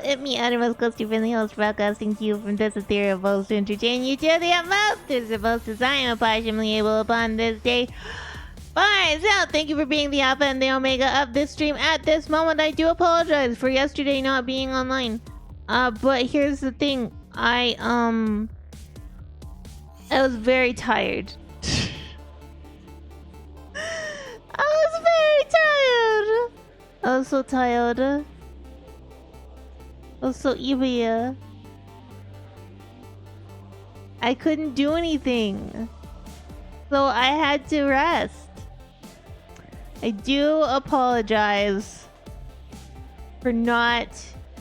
it's me, Animals Ghostie, from the host, broadcasting to you from this ethereal post to entertain you to the utmost. This is supposed to I am partially able upon this day. Fine, so thank you for being the alpha and the omega of this stream. At this moment, I do apologize for yesterday not being online. But here's the thing. I was very tired. I was very tired. I was so tired. I was so evil. I couldn't do anything. So I had to rest. I do apologize for not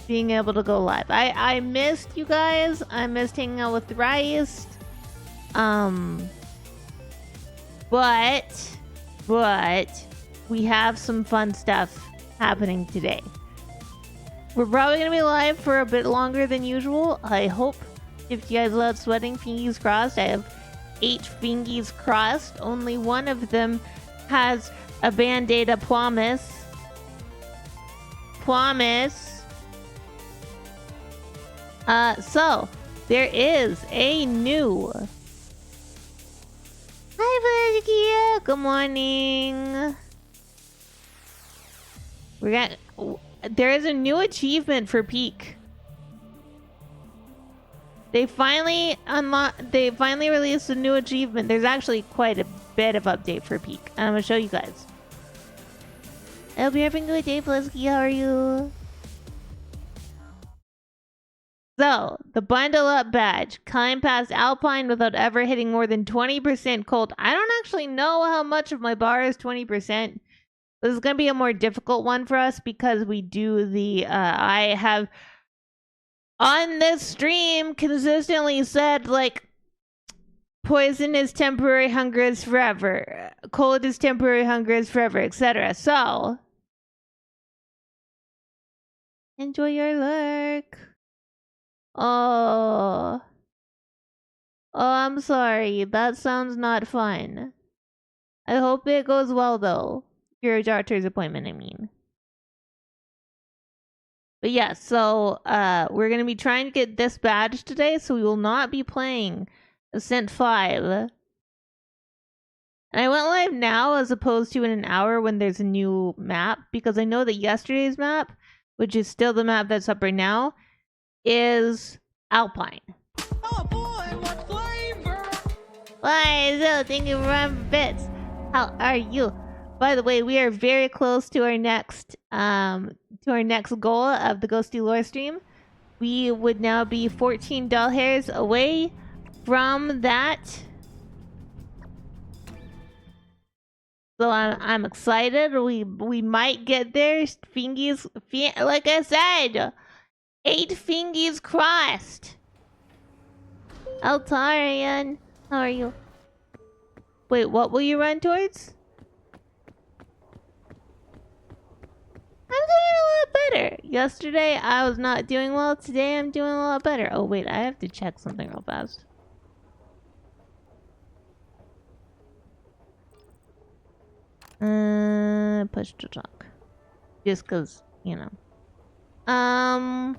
being able to go live. I missed you guys. I missed hanging out with Rice. But we have some fun stuff happening today. We're probably gonna be live for a bit longer than usual. I hope. If you guys love sweating, fingers crossed. I have 8 fingers crossed. Only one of them has a band-aid, a promise. So there is a new. Hi, Vladimir. Good morning. There is a new achievement for Peak. They finally released a new achievement. There's actually quite a bit of update for Peak. And I'm gonna show you guys. I hope you're having a good day, Flisky. How are you? So, the Bundle Up badge. Climb past Alpine without ever hitting more than 20% cold. I don't actually know how much of my bar is 20%. This is going to be a more difficult one for us because we do the... I have, on this stream, consistently said, like, poison is temporary, hunger is forever. Cold is temporary, hunger is forever, etc. So, enjoy your lurk. Oh, I'm sorry. That sounds not fun. I hope it goes well, though. Your doctor's appointment, I mean. But yeah, so we're going to be trying to get this badge today, so we will not be playing Ascent 5. And I went live now as opposed to in an hour when there's a new map, because I know that yesterday's map, which is still the map that's up right now, is Alpine. Oh boy, what flavor! Why, so thank you for bits. How are you? By the way, we are very close to our next goal of the Ghostie lore stream. We would now be 14 doll hairs away from that. So I'm excited. We might get there. Like I said, 8 fingers crossed. Altarian, how are you? Wait, what will you run towards? I'm doing a lot better. Yesterday I was not doing well. Today I'm doing a lot better. Oh wait, I have to check something real fast. Push to talk. Just cause, you know. Oh,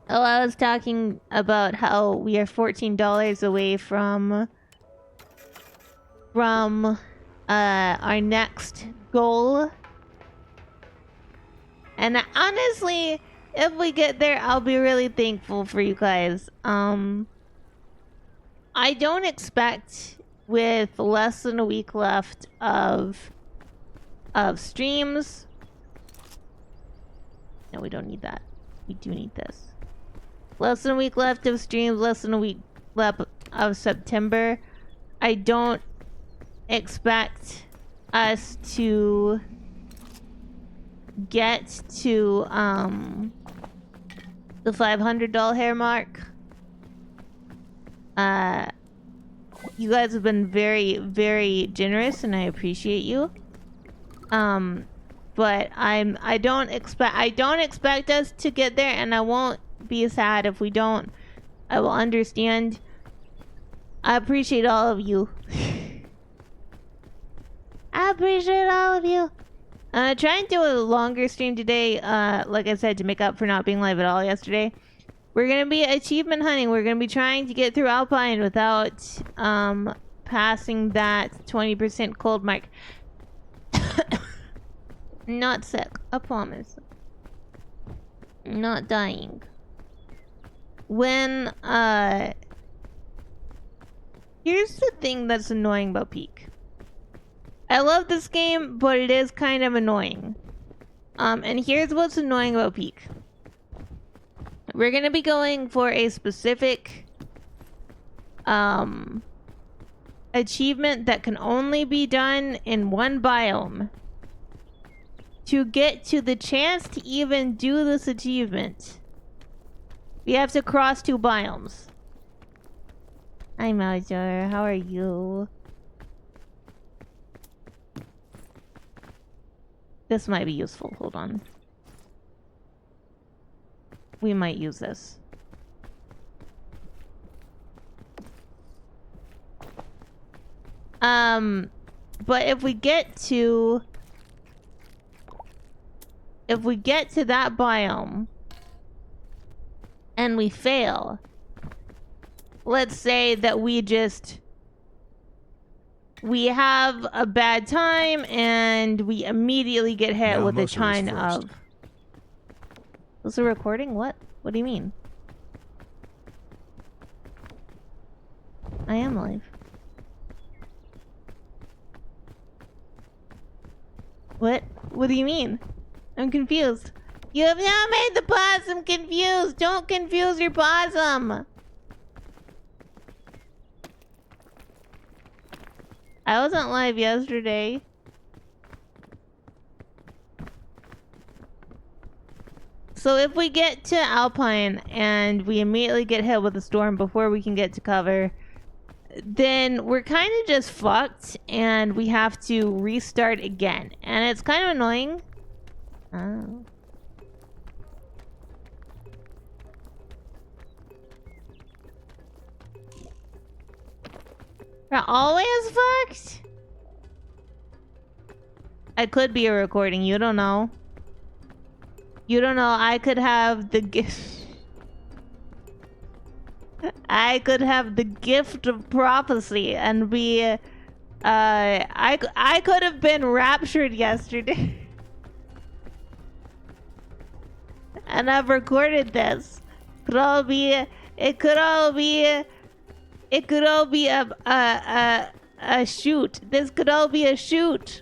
I was talking about how we are $14 away from our next goal. And honestly, if we get there, I'll be really thankful for you guys. I don't expect, with less than a week left of streams. No, we don't need that. We do need this. Less than a week left of streams, less than a week left of September. I don't expect us to get to the $500 hair mark. You guys have been very, very generous, and I appreciate you. But I don't expect us to get there, and I won't be sad if we don't. I will understand. I appreciate all of you. I appreciate all of you. Try and do a longer stream today, like I said, to make up for not being live at all yesterday. We're gonna be achievement hunting. We're gonna be trying to get through Alpine without, passing that 20% cold mark. Not sick, I promise. Not dying. When, here's the thing that's annoying about Peak. I love this game, but it is kind of annoying. And here's what's annoying about Peak. We're gonna be going for a specific, achievement that can only be done in one biome. To get to the chance to even do this achievement, we have to cross 2 biomes. Hi, Mojo. How are you? This might be useful. Hold on. We might use this. But if we get to that biome and we fail, let's say that we have a bad time and we immediately get hit with a ton of... Was it recording? What? What do you mean? I am live. What? What do you mean? I'm confused. You have now made the possum confused! Don't confuse your possum! I wasn't live yesterday. So if we get to Alpine and we immediately get hit with a storm before we can get to cover, then we're kind of just fucked and we have to restart again. And it's kind of annoying. Oh. We're always fucked? I could be a recording, you don't know. You don't know, I could have the gift. I could have the gift of prophecy and be, I could have been raptured yesterday. And I've recorded this. It could all be a shoot. This could all be a shoot.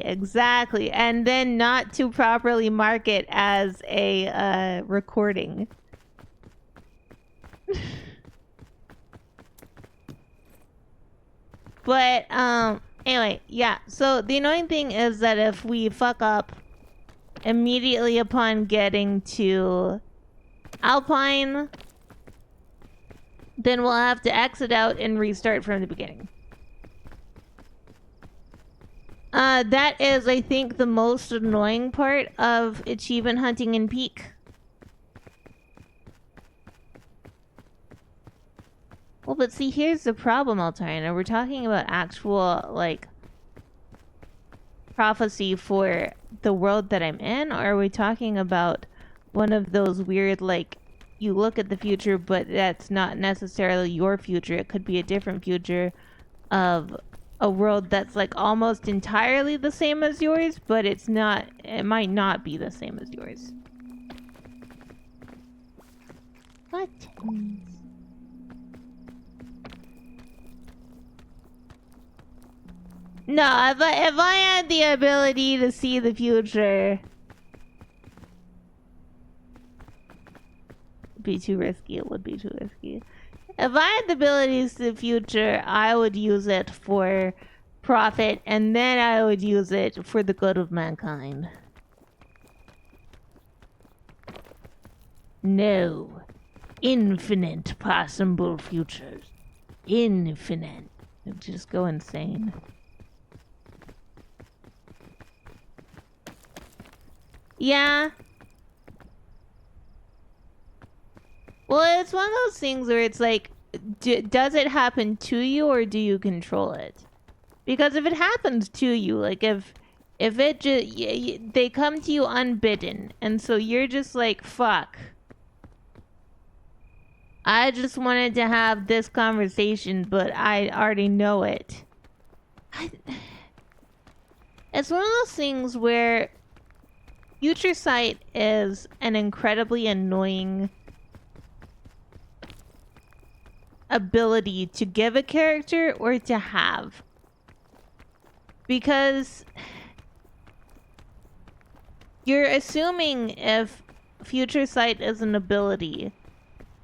Exactly. And then not to properly mark it as a recording. But anyway, yeah. So the annoying thing is that if we fuck up immediately upon getting to Alpine, then we'll have to exit out and restart from the beginning. That is, I think, the most annoying part of achievement hunting in Peak. Well, but see, here's the problem, Altarina. We're talking about actual, like, prophecy for the world that I'm in, or are we talking about one of those weird, like, you look at the future, but that's not necessarily your future. It could be a different future of a world that's like almost entirely the same as yours, but it's not, it might not be the same as yours. What? No, if I had the ability to see the future, it'd be too risky. It would be too risky. If I had the ability to see the future, I would use it for profit, and then I would use it for the good of mankind. No. Infinite possible futures. Infinite. It'd just go insane. Yeah. Well, it's one of those things where it's like, does it happen to you or do you control it? Because if it happens to you, like if it just they come to you unbidden, and so you're just like, fuck. I just wanted to have this conversation, but I already know it. It's one of those things where future sight is an incredibly annoying ability to give a character or to have. Because you're assuming if future sight is an ability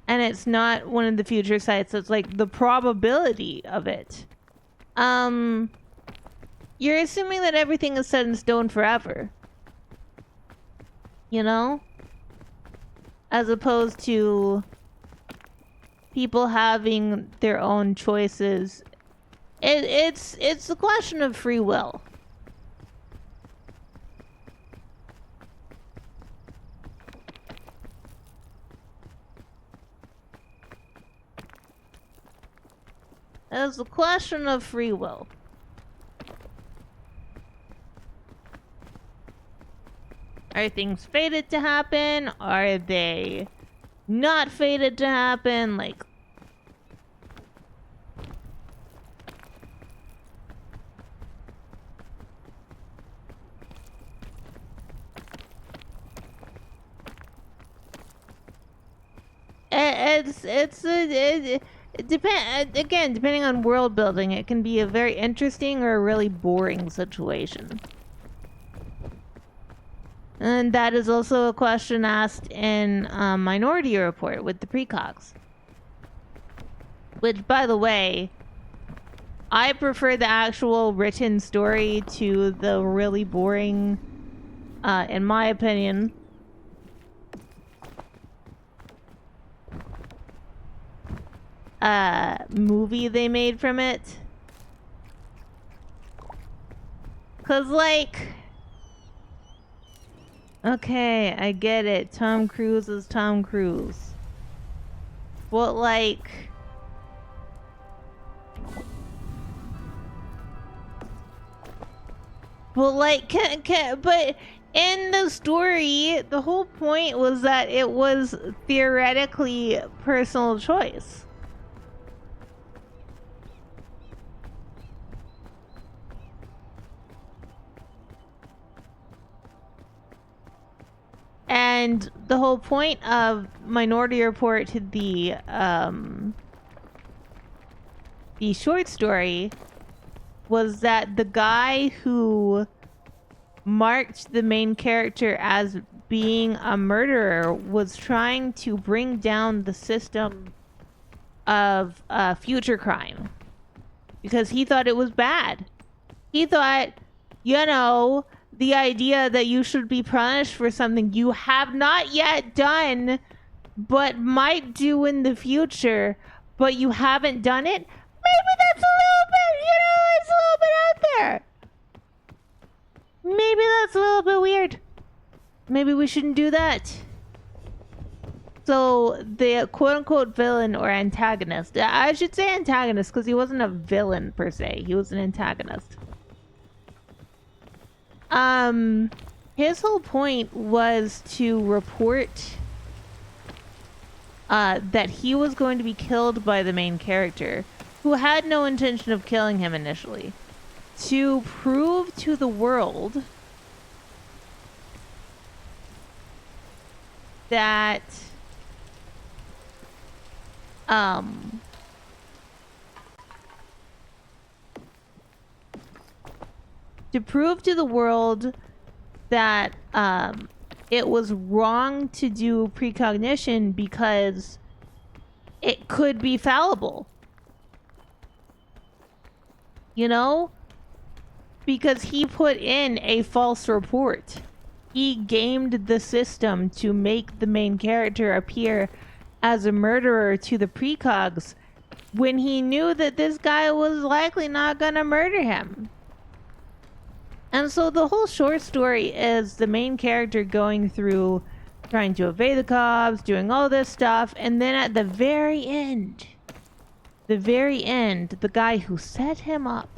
and it's not one of the future sights, it's like the probability of it. You're assuming that everything is set in stone forever. You know? As opposed to people having their own choices. It's a question of free will. It's a question of free will. Are things fated to happen? Are they not fated to happen? Like, depending on world building, it can be a very interesting or a really boring situation. And that is also a question asked in Minority Report with the precogs. Which, by the way, I prefer the actual written story to the really boring, in my opinion, movie they made from it. 'Cause, like, okay, I get it. Tom Cruise is Tom Cruise. But, like, but in the story, the whole point was that it was theoretically personal choice. And the whole point of Minority Report, the short story, was that the guy who marked the main character as being a murderer was trying to bring down the system of future crime because he thought it was bad. He thought, you know, the idea that you should be punished for something you have not yet done but might do in the future, but you haven't done it, maybe that's a little bit, you know, it's a little bit out there. Maybe that's a little bit weird. Maybe we shouldn't do that. So the quote-unquote villain or antagonist, I should say antagonist because he wasn't a villain per se, he was an antagonist. His whole point was to report that he was going to be killed by the main character, who had no intention of killing him initially, to prove to the world that it was wrong to do precognition because it could be fallible. You know? Because he put in a false report. He gamed the system to make the main character appear as a murderer to the precogs when he knew that this guy was likely not gonna murder him. And so the whole short story is the main character going through trying to evade the cops, doing all this stuff, and then at the very end, the guy who set him up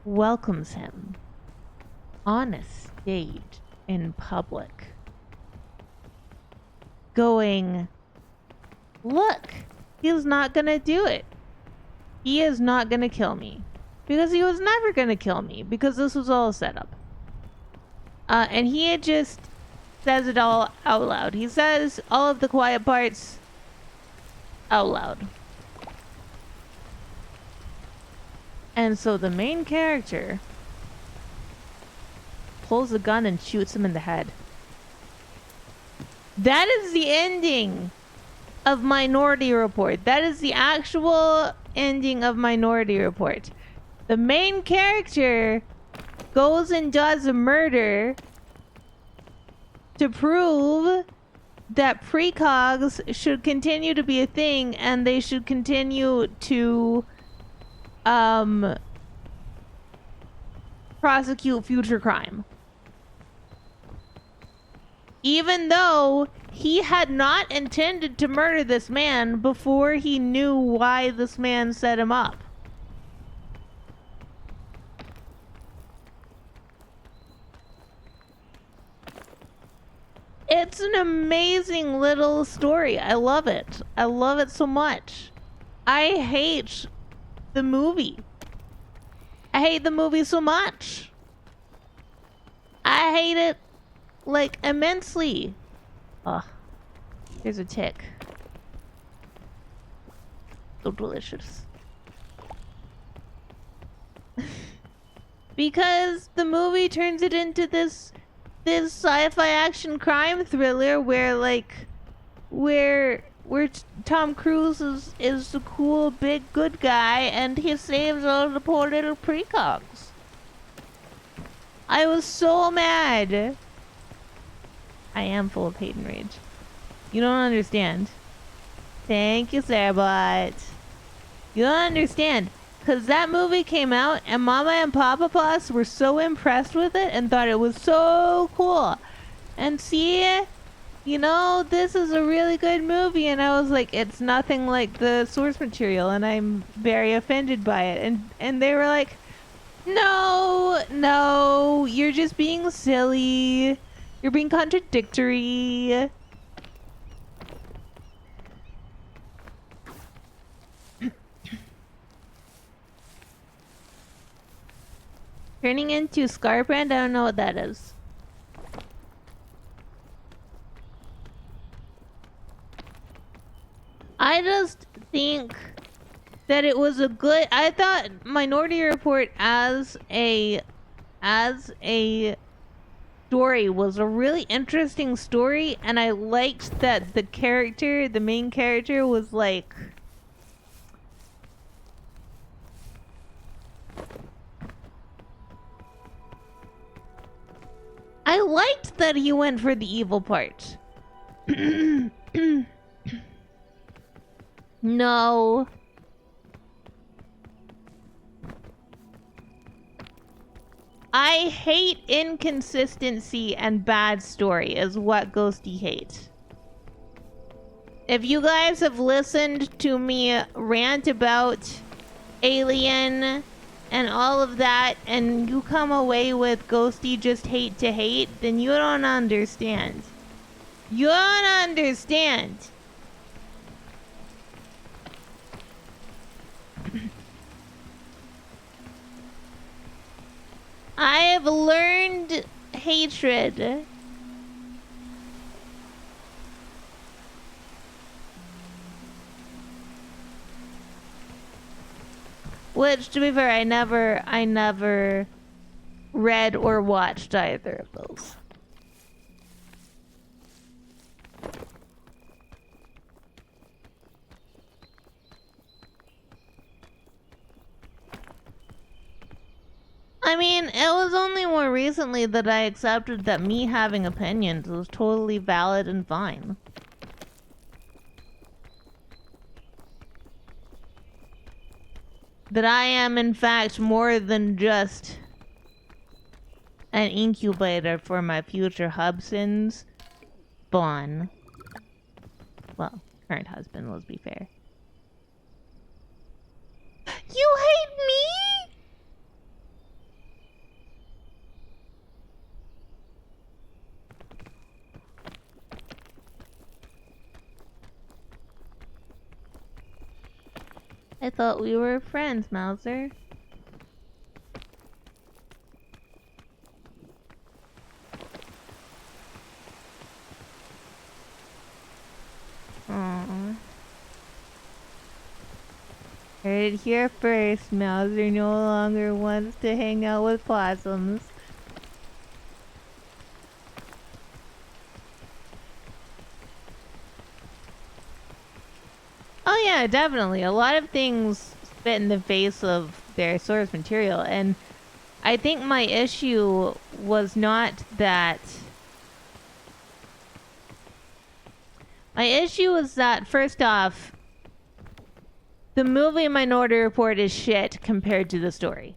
welcomes him on a stage in public, going, look, he's not gonna do it. He is not gonna kill me. Because he was never gonna kill me, because this was all a setup. And he had just says it all out loud. He says all of the quiet parts out loud. And so the main character pulls a gun and shoots him in the head. That is the ending of Minority Report. That is the actual ending of Minority Report. The main character goes and does a murder to prove that precogs should continue to be a thing and they should continue to prosecute future crime. Even though he had not intended to murder this man before he knew why this man set him up. It's an amazing little story. I love it. I love it so much. I hate the movie. I hate the movie so much. I hate it, like, immensely. Ugh. Here's a tick. So delicious. Because the movie turns it into this sci-fi action crime thriller where Tom Cruise is the cool big good guy and he saves all the poor little precogs. I was so mad. I am full of hate and rage. You don't understand. Thank you, Sarbot. You don't understand. Because that movie came out and Mama and Papa Boss were so impressed with it and thought it was so cool. And see, you know, this is a really good movie. And I was like, it's nothing like the source material and I'm very offended by it. And they were like, no, you're just being silly. You're being contradictory. Turning into Scarbrand? I don't know what that is. I just think that it was a good... I thought Minority Report as a story was a really interesting story, and I liked that the main character was like... I liked that he went for the evil part. No. I hate inconsistency and bad story is what Ghostie hates. If you guys have listened to me rant about Alien and all of that, and you come away with Ghostie just hate to hate, then you don't understand. You don't understand. I have learned hatred. Which, to be fair, I never read or watched either of those. I mean, it was only more recently that I accepted that me having opinions was totally valid and fine. that I am in fact more than just an incubator for my future husband's spawn. Well, current husband, let's be fair. You hate me? I thought we were friends, Mouser. Aww. Heard it here first. Mouser no longer wants to hang out with possums. Oh yeah, definitely. A lot of things spit in the face of their source material, and I think my issue was not that... My issue was that, first off, the movie Minority Report is shit compared to the story.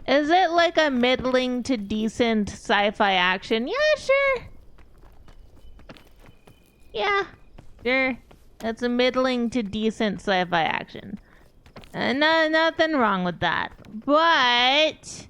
Is it like a middling to decent sci-fi action? Yeah, sure. Yeah, sure. That's a middling to decent sci-fi action. Nothing wrong with that. But...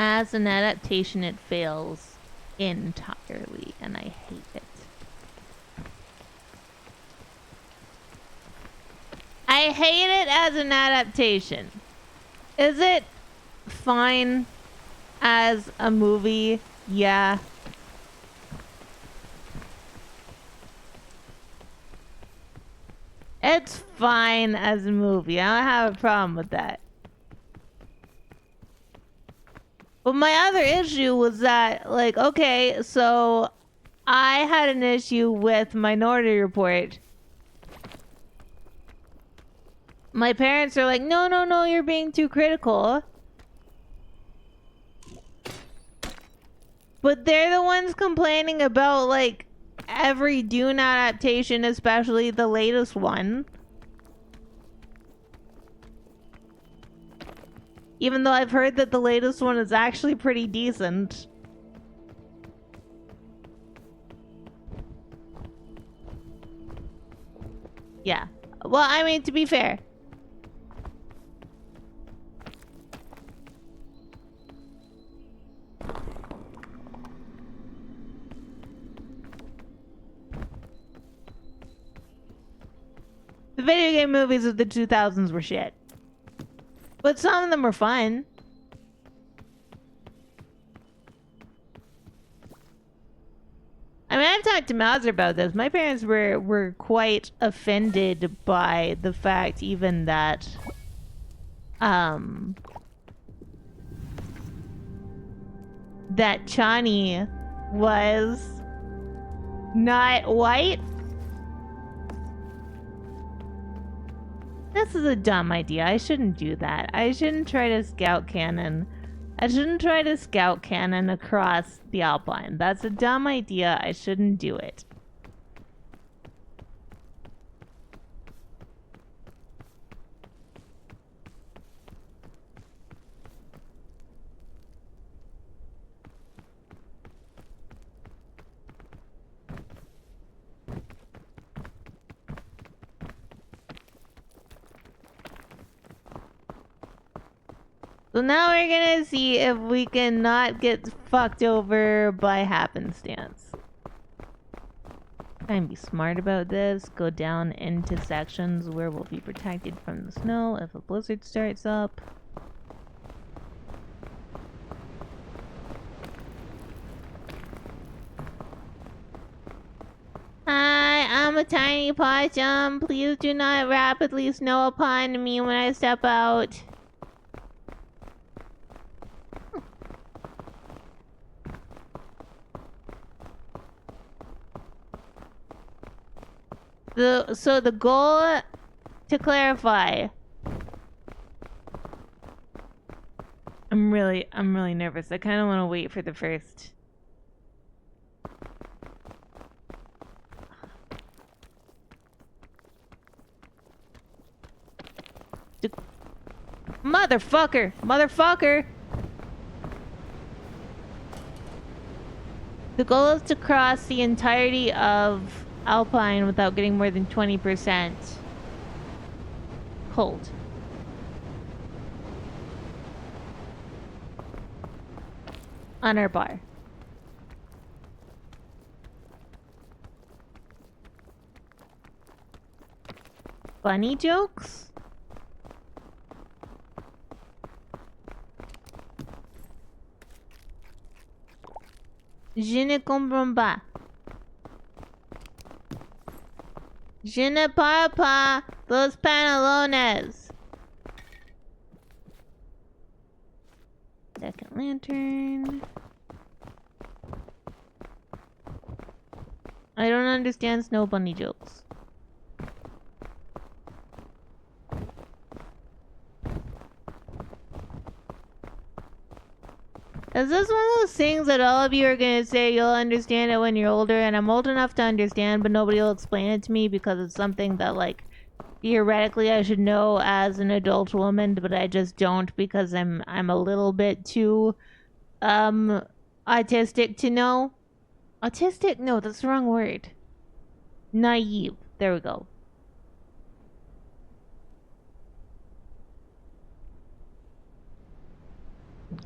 as an adaptation, it fails entirely, and I hate it. I hate it as an adaptation. Is it fine as a movie? Yeah. It's fine as a movie. I don't have a problem with that. But my other issue was that, like, okay, so I had an issue with Minority Report. My parents are like, no, you're being too critical. But they're the ones complaining about, like, every Dune adaptation, especially the latest one. Even though I've heard that the latest one is actually pretty decent. Yeah. Well, I mean, to be fair. The video game movies of the 2000s were shit. But some of them were fun. I mean, I've talked to Mouser about this. My parents were quite offended by the fact even that that Chani was not white. This is a dumb idea. I shouldn't do that. I shouldn't try to scout canon. I shouldn't try to scout canon across the Alpine. That's a dumb idea. I shouldn't do it. So now we're gonna see if we can not get fucked over by happenstance. Try and be smart about this. Go down into sections where we'll be protected from the snow if a blizzard starts up. Hi, I'm a tiny possum. Please do not rapidly snow upon me when I step out. So the goal, to clarify, I'm really nervous. I kind of want to wait for the first. Motherfucker! The goal is to cross the entirety of Alpine without getting more than 20% cold. On our bar. Funny jokes? Je ne comprends pas. Je ne parle pas los pantalones. Second lantern. I don't understand snow bunny jokes. Is this one of those things that all of you are gonna say you'll understand it when you're older, and I'm old enough to understand, but nobody will explain it to me because it's something that, like, theoretically I should know as an adult woman, but I just don't because I'm a little bit too autistic to know. Autistic? No, that's the wrong word. Naive. There we go.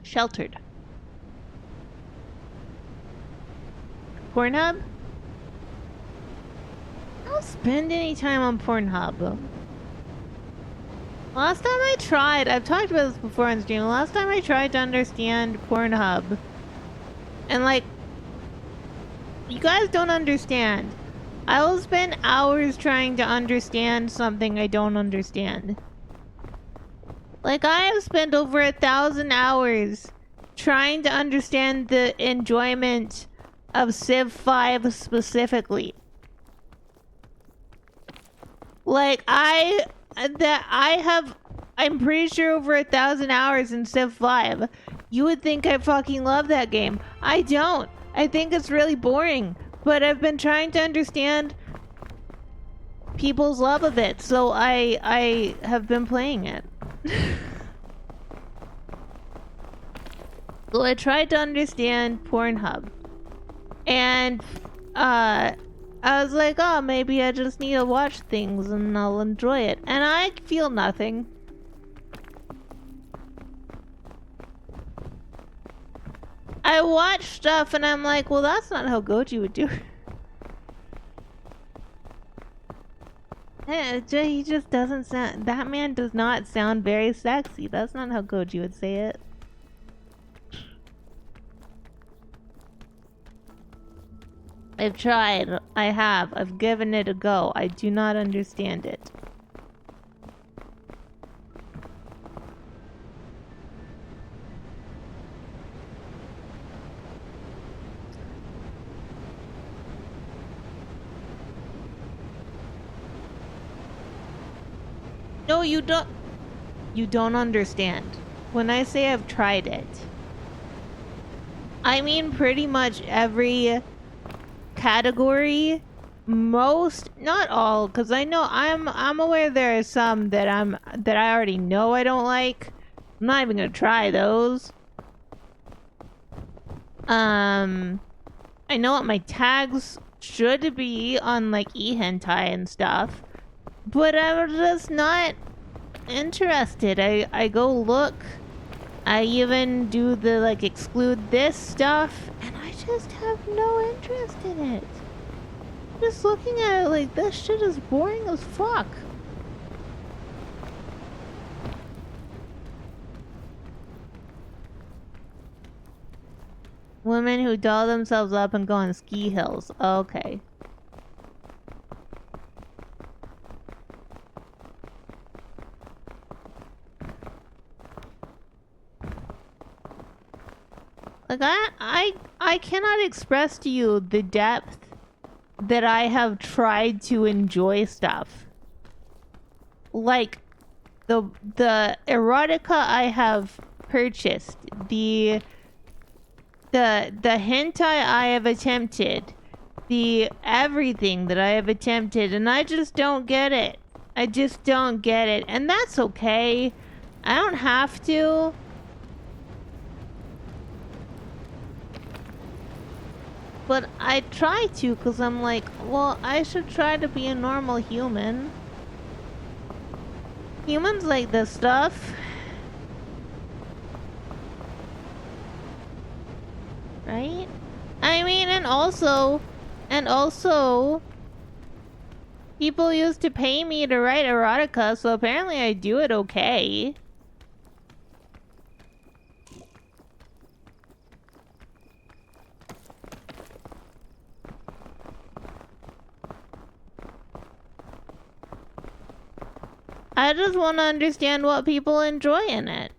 Sheltered. Pornhub? I don't spend any time on Pornhub. Last time I tried, I've talked about this before on stream, last time I tried to understand Pornhub, and like, you guys don't understand. I will spend hours trying to understand something I don't understand. Like, I have spent over 1,000 hours trying to understand the enjoyment of Civ 5 specifically. Like, I'm pretty sure over 1,000 hours in Civ 5. You would think I fucking love that game. I don't. I think it's really boring. But I've been trying to understand people's love of it, so I have been playing it. So I tried to understand Pornhub. And, I was like, oh, maybe I just need to watch things and I'll enjoy it. And I feel nothing. I watch stuff and I'm like, well, that's not how Goji would do it. He just doesn't sound... That man does not sound very sexy. That's not how Goji would say it. I've tried. I have. I've given it a go. I do not understand it. No, you don't. You don't understand. When I say I've tried it, I mean pretty much every category. Most, not all, because I know I'm aware there are some that I already know I don't like. I'm not even gonna try those. I know what my tags should be on like e-hentai and stuff, but I'm just not interested. I go look. I even do the like exclude this stuff, and I just have no interest in it. Just looking at it like this shit is boring as fuck. Women who doll themselves up and go on ski hills. Okay. Like I cannot express to you the depth that I have tried to enjoy stuff. Like the erotica I have purchased, the hentai I have attempted, the everything that I have attempted, and I just don't get it. I just don't get it, and that's okay. I don't have to. But I try to, because I'm like, well, I should try to be a normal human. Humans like this stuff. Right? I mean, and also, people used to pay me to write erotica, so apparently I do it okay. I just want to understand what people enjoy in it.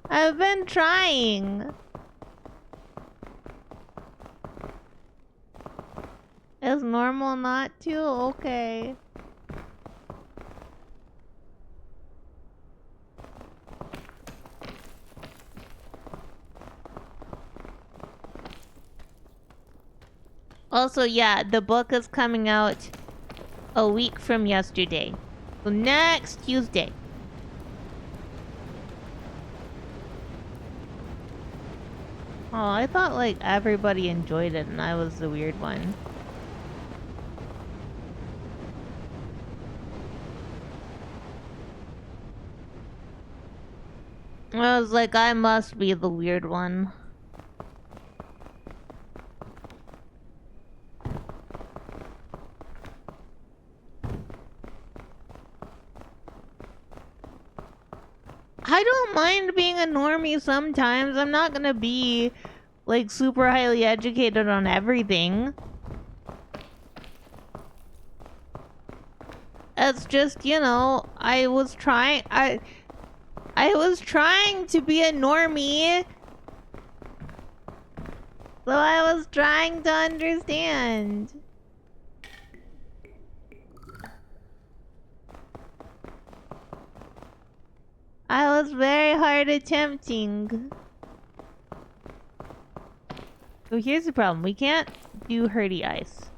I've been trying. Is normal not to? Okay. Also, yeah, the book is coming out a week from yesterday. So next Tuesday. Oh, I thought like everybody enjoyed it and I was the weird one. I was like, I must be the weird one. I don't mind being a normie sometimes. I'm not gonna be like super highly educated on everything. It's just, you know, I was trying to be a normie. So I was trying to understand. I was very hard attempting. So here's the problem. We can't do Hurdy Ice.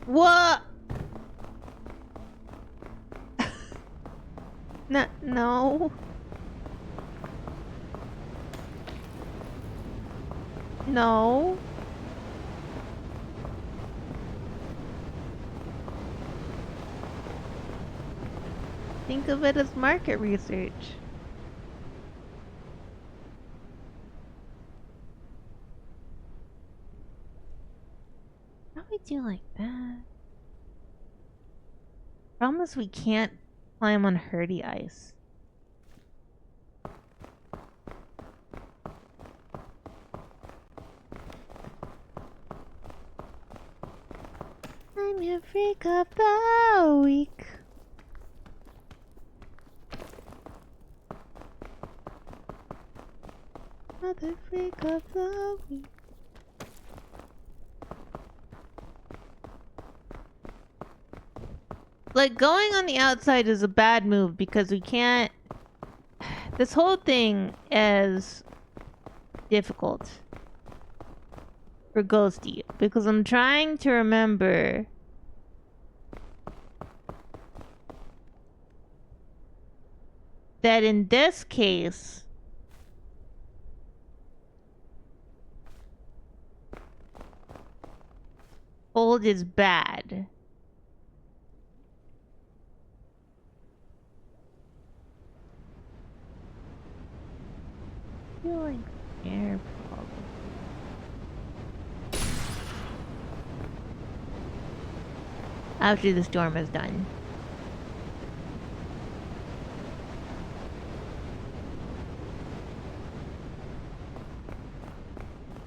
What? No. No. Think of it as market research. How do we do like that? Problem is we can't climb on Hurdy Ice. I'm your freak of the week. Mother freak of the week. Like, going on the outside is a bad move because we can't... This whole thing is difficult for Ghostie because I'm trying to remember that in this case hold is bad. I feel like air probably. After the storm is done.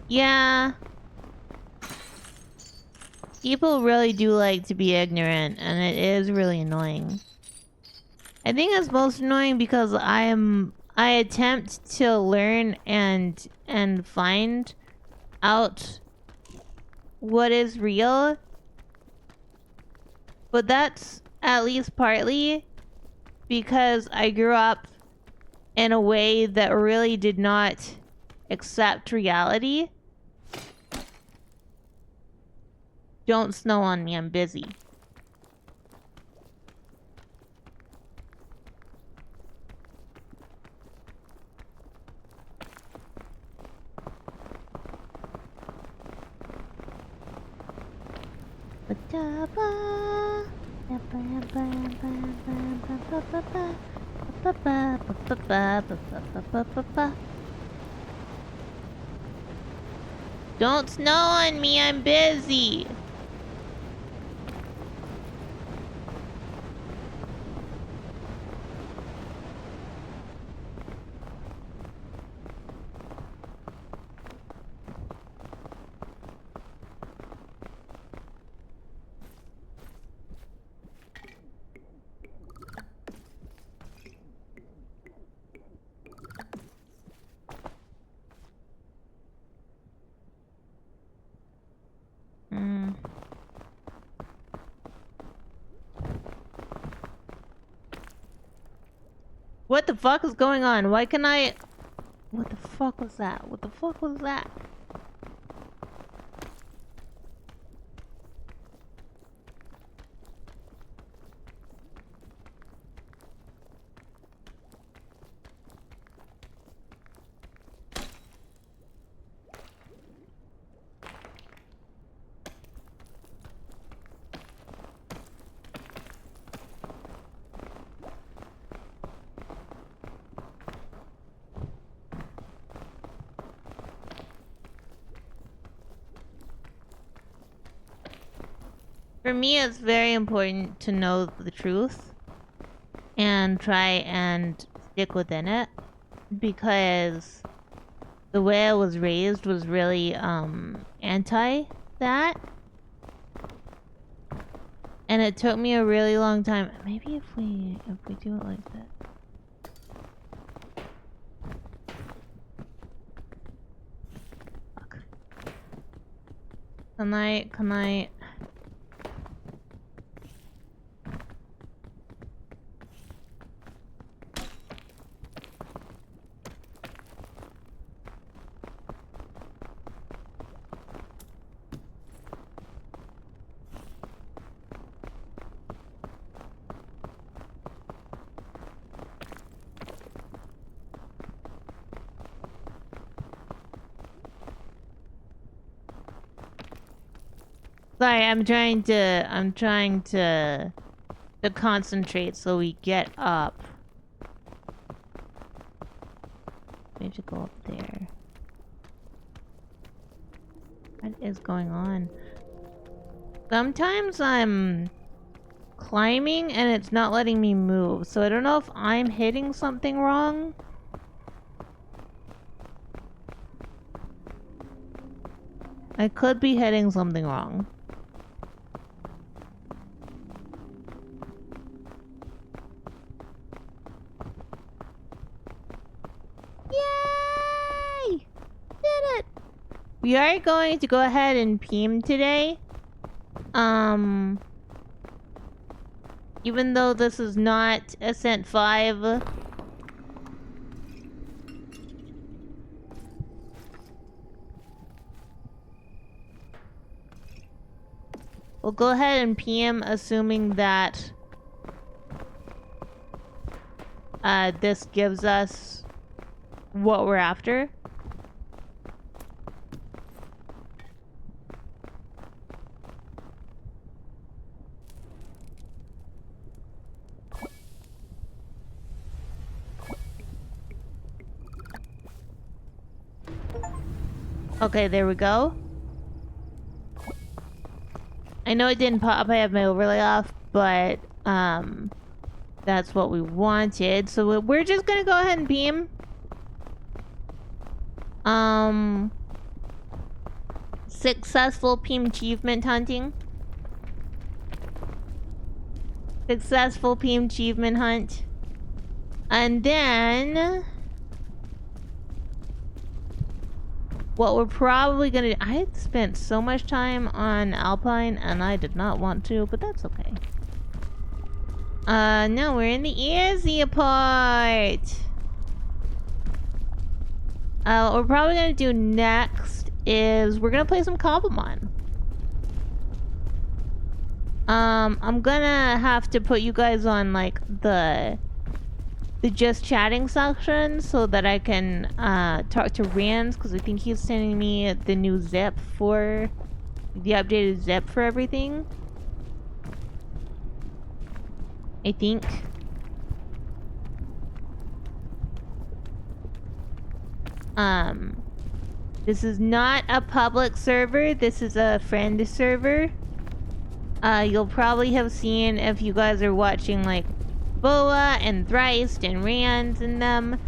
Yeah. People really do like to be ignorant, and it is really annoying. I think it's most annoying because I attempt to learn and find out what is real, but that's at least partly because I grew up in a way that really did not accept reality. Don't snow on me, I'm busy. Don't snow on me, I'm busy. What the fuck is going on? Why can I... What the fuck was that? What the fuck was that? For me, it's very important to know the truth and try and stick within it, because the way I was raised was really anti that, and it took me a really long time. Maybe if we do it like that. Fuck. Can I? Sorry, I'm trying to concentrate so we get up. We have to go up there. What is going on? Sometimes I'm climbing and it's not letting me move, so I don't know if I'm hitting something wrong. I could be hitting something wrong. Yay! Did it! We are going to go ahead and Peam today. Even though this is not Ascent 5. We'll go ahead and Peam, assuming that this gives us what we're after. Okay, there we go. I know it didn't pop, I have my overlay off, but that's what we wanted. So we're just gonna go ahead and Peam. Successful Peam achievement hunting. Successful Peam achievement hunt. And then what we're probably gonna do, I spent so much time on Alpine and I did not want to, but that's okay. No, we're in the easy part. What we're probably gonna do next is we're gonna play some Cobblemon. I'm gonna have to put you guys on like the just chatting section so that I can talk to Rans, because I think he's sending me the new zip for the updated zip for everything. I think. This is not a public server. This is a friend server. You'll probably have seen, if you guys are watching like Boa and Thrice and Rands and them,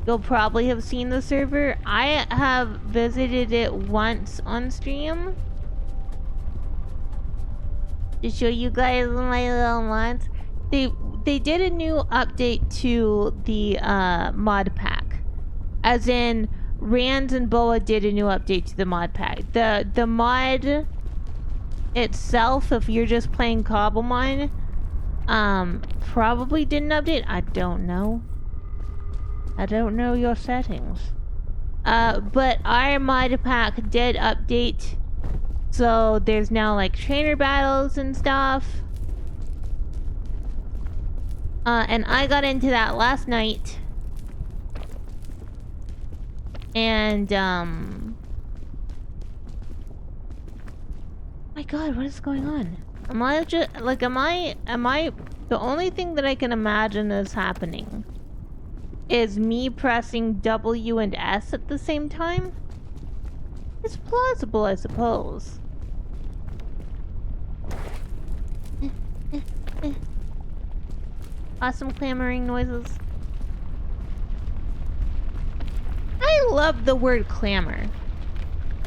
you'll probably have seen the server. I have visited it once on stream to show you guys my little mods. They did a new update to the mod pack, as in Rands and Boa did a new update to the mod pack. The mod itself, if you're just playing Cobblemon, probably didn't update. I don't know. I don't know your settings. But our mod pack did update, so there's now like trainer battles and stuff. And I got into that last night. And, my god, what is going on? Am I just, like, am I, the only thing that I can imagine is happening is me pressing W and S at the same time? It's plausible, I suppose. Awesome clamoring noises. I love the word clamor,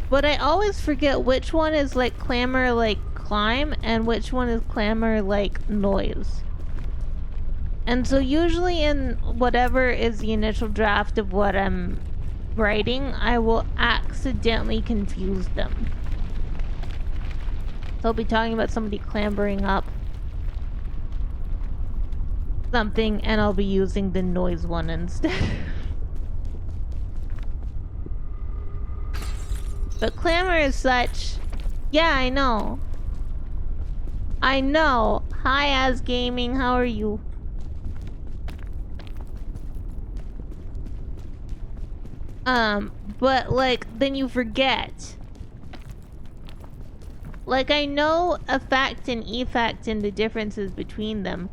but I always forget which one is like clamor like climb and which one is clamor like noise. And so usually in whatever is the initial draft of what I'm writing, I will accidentally confuse them. So I'll be talking about somebody clambering up something and I'll be using the noise one instead. But clamor is such... Yeah, I know. I know. Hi, As Gaming. How are you? But, like, then you forget. Like, I know effect and effect and the differences between them.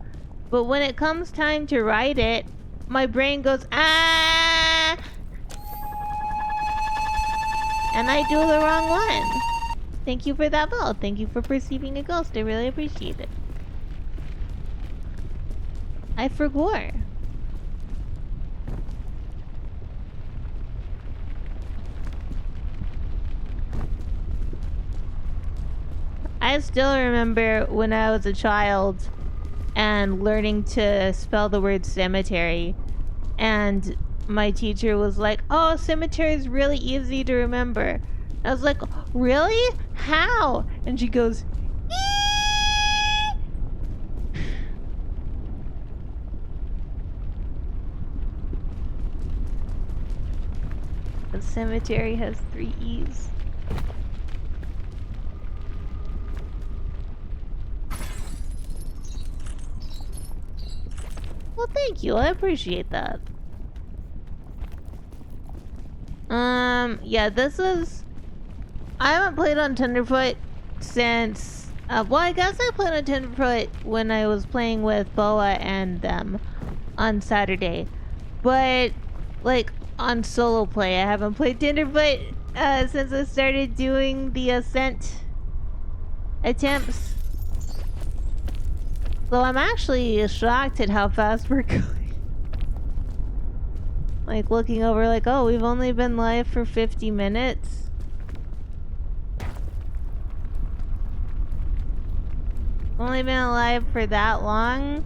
But when it comes time to write it, my brain goes, ah! And I do the wrong one. Thank you for that bell. Thank you for perceiving a ghost. I really appreciate it. I forgot. I still remember when I was a child and learning to spell the word cemetery, and my teacher was like, oh, cemetery is really easy to remember. I was like, really? How? And she goes, eee! The cemetery has 3 E's. Well, thank you. I appreciate that. Yeah, this is... I haven't played on Tenderfoot since... well, I guess I played on Tenderfoot when I was playing with Boa and them on Saturday. But, like, on solo play, I haven't played Tenderfoot since I started doing the Ascent attempts. So I'm actually shocked at how fast we're going. Like, looking over like, oh, we've only been live for 50 minutes. only been alive for that long,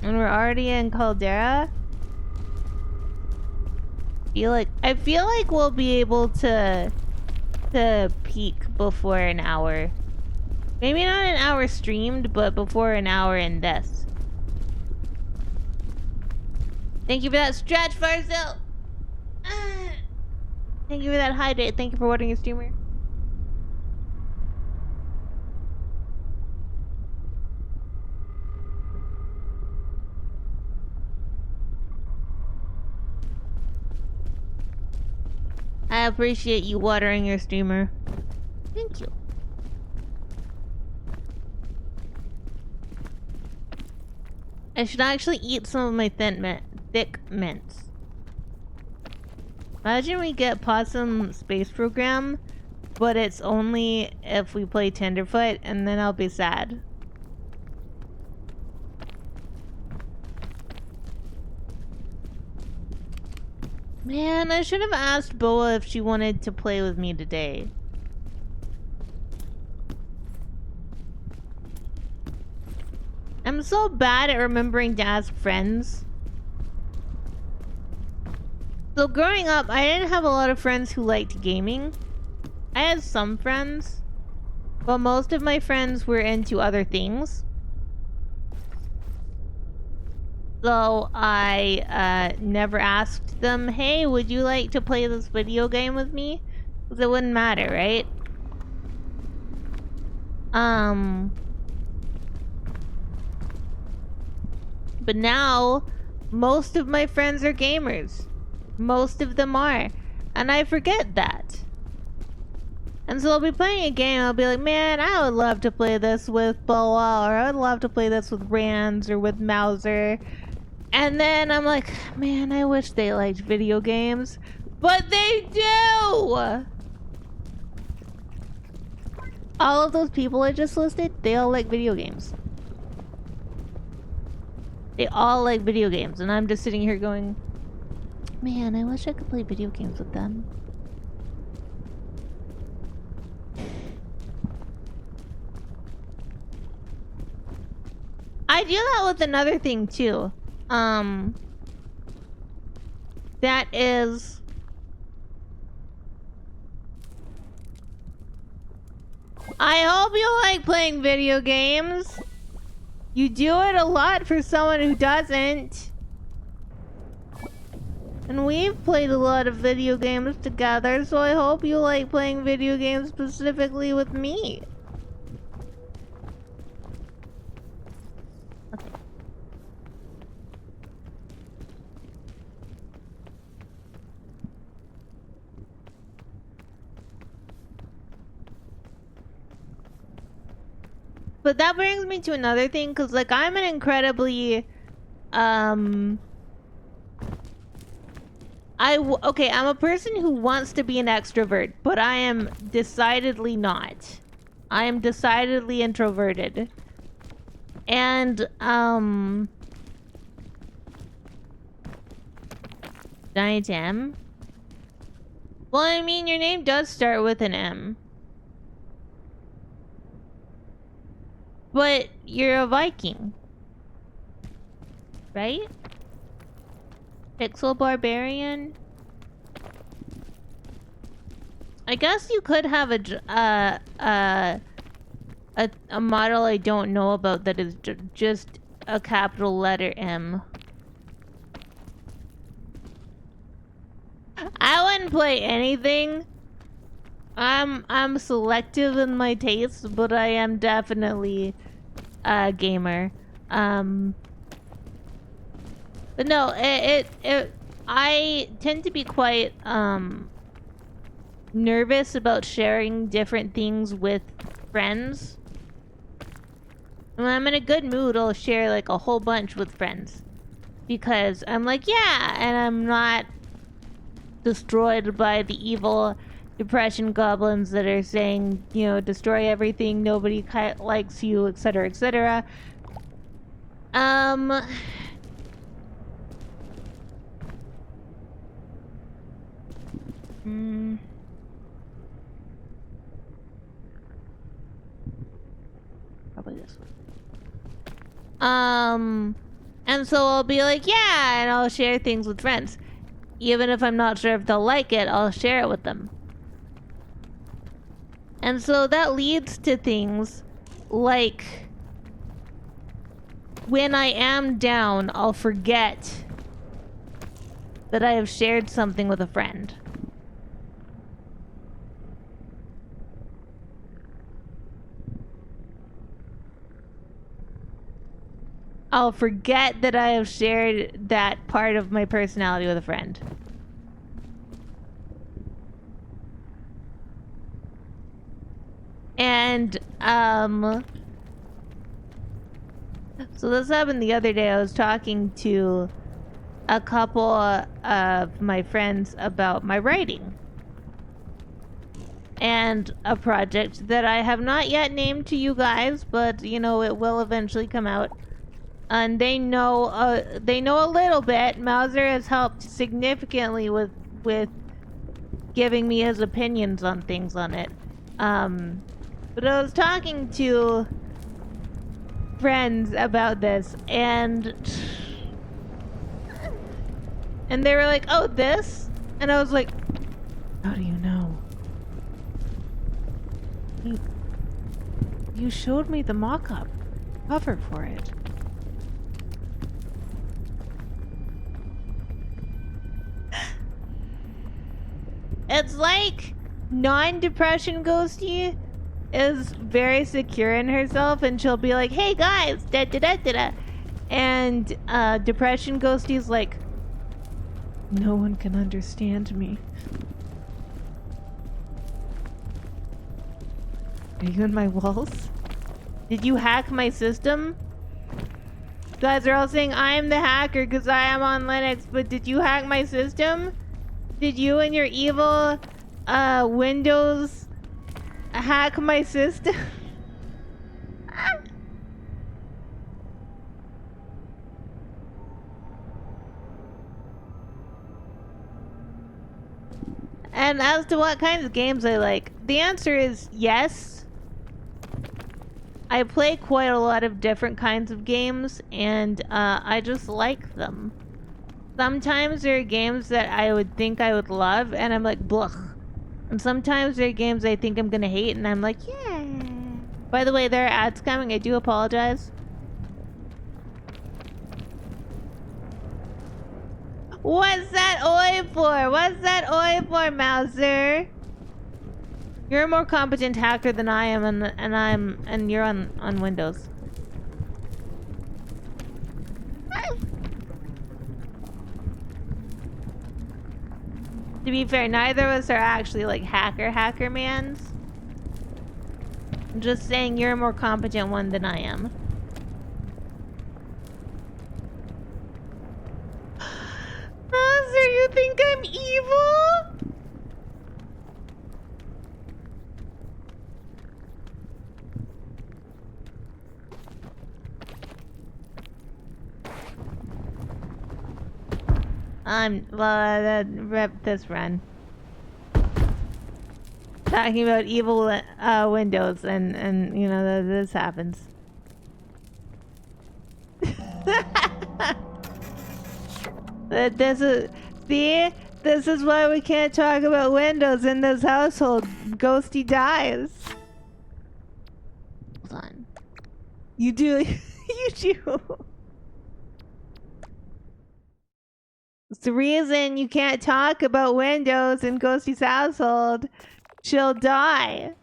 and we're already in Caldera. I feel like we'll be able to peak before an hour. Maybe not an hour streamed, but before an hour in this. Thank you for that stretch, Farzil. Thank you for that hydrate. Thank you for watching your streamer. I appreciate you watering your streamer. Thank you. I should actually eat some of my thick mints. Imagine we get Possum Space Program, but it's only if we play Tenderfoot, and then I'll be sad. Man, I should have asked Boa if she wanted to play with me today. I'm so bad at remembering to ask friends. So growing up, I didn't have a lot of friends who liked gaming. I had some friends, but most of my friends were into other things. So I never asked them, hey, would you like to play this video game with me? Because it wouldn't matter, right? But now, most of my friends are gamers. Most of them are. And I forget that. And so I'll be playing a game, I'll be like, man, I would love to play this with Boa, or I would love to play this with Rands, or with Mauser. And then I'm like, man, I wish they liked video games. But they do! All of those people I just listed, they all like video games. They all like video games, and I'm just sitting here going, man, I wish I could play video games with them. I do that with another thing too. That is, I hope you like playing video games. You do it a lot for someone who doesn't. And we've played a lot of video games together, so I hope you like playing video games specifically with me. Okay. But that brings me to another thing, because like I'm an incredibly okay, I'm a person who wants to be an extrovert, but I am decidedly not. I am decidedly introverted. And Giant M? Well, I mean, your name does start with an M. But you're a Viking. Right? Pixel Barbarian? I guess you could have a model I don't know about that is just a capital letter M. I wouldn't play anything. I'm selective in my tastes, but I am definitely a gamer. But no, I tend to be quite nervous about sharing different things with friends. When I'm in a good mood, I'll share like a whole bunch with friends. Because I'm like, yeah, and I'm not destroyed by the evil depression goblins that are saying, you know, destroy everything, nobody likes you, etc., etc. Probably this one. And so I'll be like, yeah, and I'll share things with friends. Even if I'm not sure if they'll like it, I'll share it with them. And so that leads to things like when I am down, I'll forget that I have shared something with a friend. I'll forget that I have shared that part of my personality with a friend. And, so this happened the other day. I was talking to a couple of my friends about my writing. And a project that I have not yet named to you guys, but, you know, it will eventually come out. And they know a little bit. Mauser has helped significantly with giving me his opinions on things on it. But I was talking to friends about this, and they were like, "Oh, this?" And I was like, "How do you know? You showed me the mock-up cover for it." It's like non-depression Ghostie is very secure in herself, and she'll be like, "Hey guys, da da da da da," and depression Ghostie's like, "No one can understand me." Are you in my walls? Did you hack my system? You guys are all saying I'm the hacker because I am on Linux, but did you hack my system? Did you and your evil Windows hack my system? And as to what kinds of games I like, the answer is yes. I play quite a lot of different kinds of games, and I just like them. Sometimes there are games that I would think I would love, and I'm like, blech. And sometimes there are games I think I'm gonna hate, and I'm like, yeah. By the way, there are ads coming. I do apologize. What's that oi for? What's that oi for, Mauser? You're a more competent hacker than I am, and you're on Windows. To be fair, neither of us are actually like hacker mans. I'm just saying you're a more competent one than I am. Mauser, you think I'm evil? Rep this run. Talking about evil Windows, and you know this happens. This is why we can't talk about Windows in this household. Ghostie dies. Hold on. You do. You do. It's the reason you can't talk about Windows in Ghostie's household. She'll die.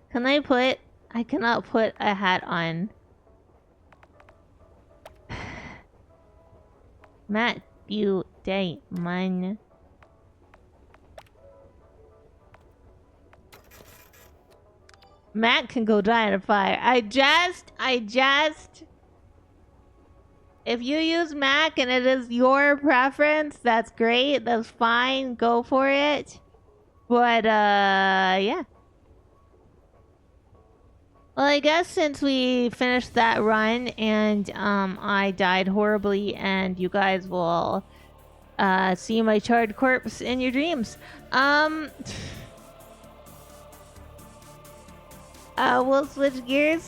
Can I put... I cannot put a hat on. Matt, you day, man. Matt can go die in a fire. I just... If you use Mac and it is your preference, that's great. That's fine. Go for it. But yeah. Well, I guess since we finished that run and I died horribly, and you guys will see my charred corpse in your dreams. We'll switch gears.